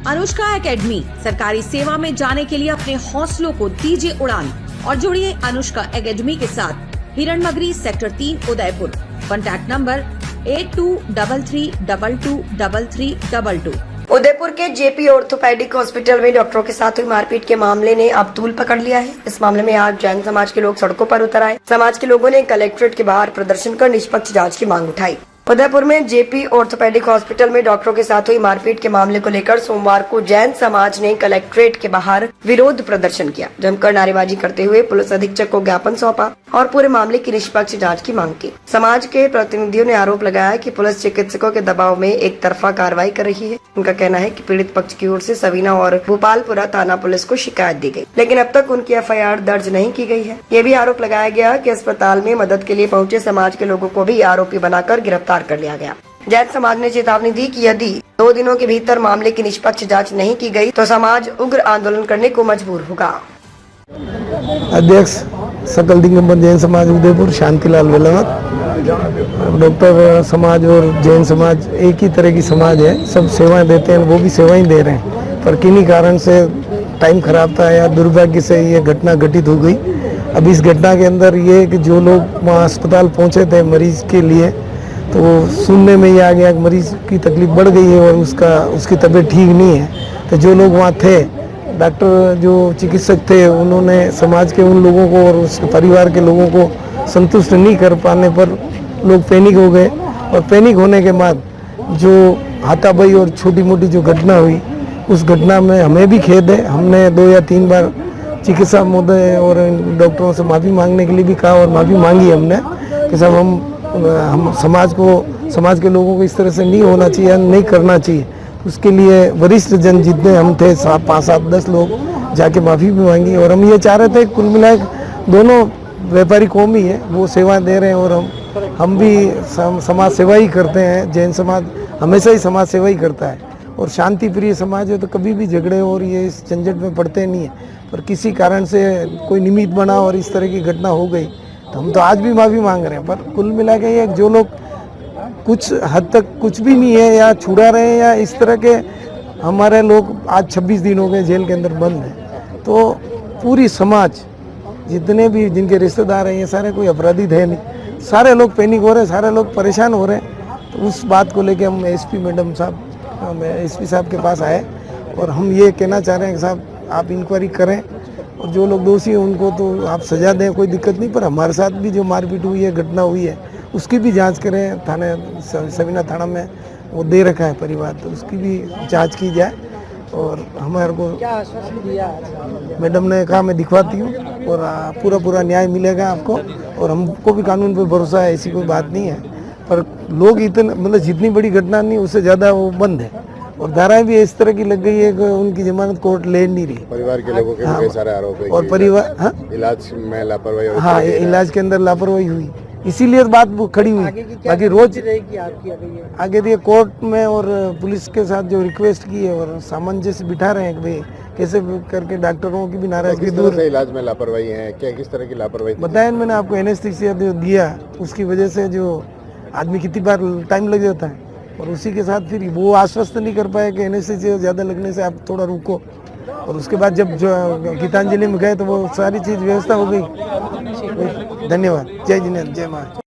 Anushka academy, सरकारी सेवा में जाने के लिए अपने हौसलों को दीजिए उड़ान और जुड़िए अनुष्का एकेडमी के साथ। Hiranmagri sector 3 Udaipur. Contact number 8233223322। Udaipur के जेपी ऑर्थोपेडिक हॉस्पिटल में डॉक्टरों के साथ हुई मारपीट के मामले ने अब तूल पकड़ लिया है। इस मामले में आज जैन समाज के लोग सड़कों पर उतर आए। समाज के लोगों ने कलेक्ट्रेट के बाहर प्रदर्शन कर निष्पक्ष जांच की मांग उठाई। उदयपुर में जेपी ऑर्थोपेडिक हॉस्पिटल में डॉक्टरों के साथ हुई मारपीट के मामले को लेकर सोमवार को जैन समाज ने कलेक्ट्रेट के बाहर विरोध प्रदर्शन किया। जमकर नारेबाजी करते हुए पुलिस अधीक्षक को ज्ञापन सौंपा और पूरे मामले की निष्पक्ष जांच की मांग की। समाज के प्रतिनिधियों ने आरोप लगाया कि पुलिस चिकित्सकों के दबाव में एक तरफा कार्रवाई कर रही है। उनका कहना है कि पीड़ित पक्ष की ओर से सवीना और भोपालपुरा थाना पुलिस को शिकायत दी गई, लेकिन अब तक उनकी FIR दर्ज नहीं की गई है। ये भी आरोप लगाया गया कि अस्पताल में मदद के लिए पहुंचे समाज के लोगों को भी आरोपी बनाकर गिरफ्तार कर लिया गया। जैन समाज ने चेतावनी दी कि यदि 2 दिनों के भीतर मामले की निष्पक्ष जांच नहीं की गई तो समाज उग्र आंदोलन करने को मजबूर होगा। अध्यक्ष सकल दिगंबर जैन समाज उदयपुर शांतिलाल वेलावत। डॉक्टर समाज और जैन समाज एक ही तरह की समाज है, सब सेवाएं देते हैं, वो भी सेवाएं दे रहे हैं, पर किन्हीं कारण से टाइम खराब था या दुर्भाग्य से ये घटना घटित हो गई। अब इस घटना के अंदर ये कि जो लोग वहाँ अस्पताल पहुँचे थे मरीज के लिए, तो सुनने में ये आ गया कि मरीज की तकलीफ बढ़ गई है और उसकी तबीयत ठीक नहीं है। तो जो लोग वहाँ थे, डॉक्टर जो चिकित्सक थे, उन्होंने समाज के उन लोगों को और उसके परिवार के लोगों को संतुष्ट नहीं कर पाने पर लोग पैनिक हो गए। और पैनिक होने के बाद जो हाथापाई और छोटी मोटी जो घटना हुई, उस घटना में हमें भी खेद है। हमने 2 या 3 बार चिकित्सा महोदय और डॉक्टरों से माफ़ी मांगने के लिए भी कहा और माफ़ी मांगी हमने कि साहब हम समाज के लोगों को इस तरह से नहीं होना चाहिए, नहीं करना चाहिए। उसके लिए वरिष्ठ जन जितने हम थे 5, 7, 10 लोग जाके माफ़ी भी मांगी। और हम ये चाह रहे थे कुल मिलाकर दोनों व्यापारी कौम ही है, वो सेवा दे रहे हैं और हम भी समाज सेवा ही करते हैं। जैन समाज हमेशा ही समाज सेवा ही करता है और शांति प्रिय समाज है, तो कभी भी झगड़े और ये इस झंझट में पड़ते नहीं है। पर किसी कारण से कोई निमित्त बना और इस तरह की घटना हो गई, तो हम तो आज भी माफ़ी मांग रहे हैं। पर कुल मिला के ये जो लोग कुछ हद तक कुछ भी नहीं है या छुड़ा रहे हैं या इस तरह के, हमारे लोग आज 26 दिन हो गए जेल के अंदर बंद हैं, तो पूरी समाज जितने भी जिनके रिश्तेदार हैं, ये सारे कोई अपराधी थे नहीं, सारे लोग पैनिक हो रहे हैं, सारे लोग परेशान हो रहे हैं। तो उस बात को लेके हम SP मैडम साहब, SP साहब के पास आए और हम ये कहना चाह रहे हैं कि साहब आप इंक्वायरी करें और जो लोग दोषी हैं उनको तो आप सजा दें, कोई दिक्कत नहीं, पर हमारे साथ भी जो मारपीट हुई है, घटना हुई है, उसकी भी जांच करें। थाने सवीना थाना में वो दे रखा है परिवार, तो उसकी भी जांच की जाए। और हमारे को क्या आश्वासन दिया मैडम ने कहा मैं दिखवाती हूँ और पूरा न्याय मिलेगा आपको। और हमको भी कानून पे भरोसा है, ऐसी कोई बात नहीं है। पर लोग इतने मतलब जितनी बड़ी घटना नहीं उससे ज़्यादा वो बंद है और धाराएं भी इस तरह की लग गई है कि उनकी जमानत कोर्ट ले नहीं रही। परिवार के लोगों के कई सारे आरोप है और परिवार इलाज में लापरवाही, इलाज के अंदर लापरवाही हुई, इसीलिए बात वो खड़ी हुई। बाकी रोज आगे दिए कोर्ट में और पुलिस के साथ जो रिक्वेस्ट की है और सामंजस्य बिठा रहे हैं कि भाई कैसे करके डॉक्टरों की भी नाराजगी दूर। इलाज में लापरवाही है क्या, किस तरह की लापरवाही बताया मैंने आपको, एनेस्थीसिया जो दिया उसकी वजह से जो आदमी कितनी बार टाइम लग जाता है और उसी के साथ फिर वो आश्वस्त नहीं कर पाया कि एनेस्थीसिया ज़्यादा लगने से आप थोड़ा रुको। और उसके बाद जब जो गीतांजलि में गए तो वो सारी चीज़ व्यवस्था हो गई। धन्यवाद। जय जिनेन्द्र, जय महाराज।